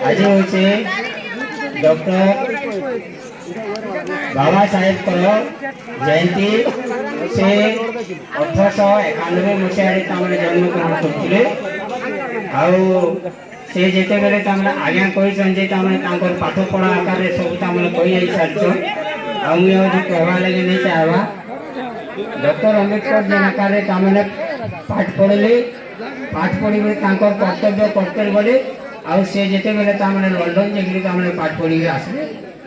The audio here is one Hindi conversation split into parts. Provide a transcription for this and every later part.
आज हूँ डॉक्टर बाबा साहेब जयंती से 1891 मसीह जन्म ग्रहण करते से जिते बेले आज्ञा कर पाठ पढ़ा आकार सब कही सारी मुझे कहवा लगे नहीं चाहवा डॉक्टर अम्बेडकर जेन आकार पाठ पढ़ले पाठ पढ़ी कर्तव्य करते गले आउ से जिते बेले लंडन जाकर पाठ पढ़ी आसले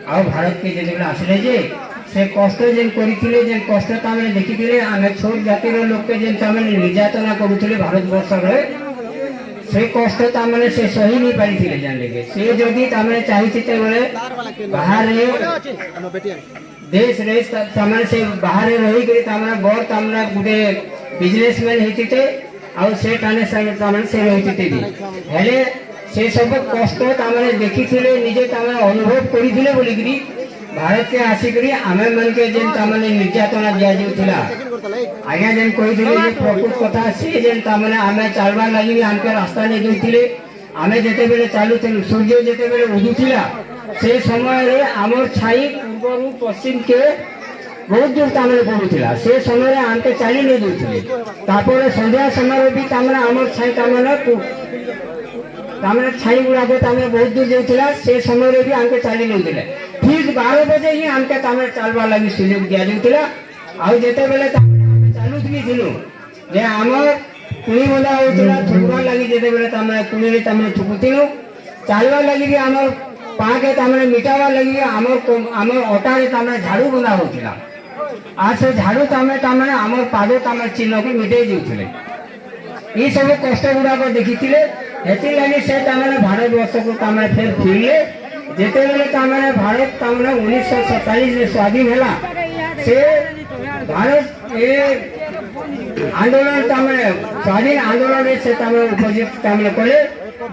आ भारत के जिते आसले जे से कष्ट जेन करते जेन कष्ट देखी आम छोट जातिर लोक के जेन निर्यातना करुले भारत वर्ष से कष्ट से सही नहीं पारी जानले से जदि चाहिए बेले बाहर देश रे से बाहर रही बड़ गोटे बिजनेसमैन होते आउ से रही हेले से सब कष्ट देखी निजे अनुभव करते बोलिकी भारत के आसिक आम मन के जेन निर्यातना दि जाऊला आज्ञा जेन कही प्रकृत कथा सी जेन आम चलवार लगे आमके रास्ता नहीं दूसरे आम जिते बेले चलुलु सूर्य जिते बेले उदुला से समय आमर छाई पूर्व पश्चिम के बहुत दूर पड़ूला से समय आमके चली नहीं दूसरे संध्या समय भी आमर छाई छाई गुड़ाक बहुत दूर जाऊला से समय भी आमके चली नहीं ठीक 12 बजे ही आमके चलवार लगे सुजोग दि जाऊला आउ जिते बेले चलुली थिलु जे आमर कुणी बंधा होता थुकबार लगे जिते बेले कुणी थुकुलु चलवार लगे भी आमर पाके मिटावार लगे आमर अटारे झाड़ू बंधा होता आ से झाड़ू आमर पाद चिन्ह को मिटे जाऊे ये सब कष्ट गुड़ाक देखी से लगे से भारत वर्ष को फिर फिरले जिते बेले भारत 1947 स्वाधीन है से भारत आंदोलन स्वाधीन आंदोलन से उपस्थित कले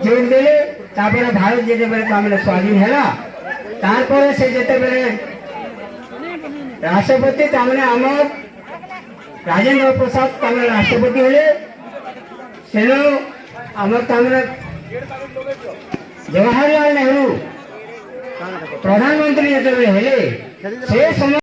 जोड़ देले भारत जिते बेले स्वाधीन है से जिते बेले राष्ट्रपति आम राजेंद्र प्रसाद राष्ट्रपति हेले सेनो आमर जवाहरलाल नेहरू प्रधानमंत्री जिते हेले से समय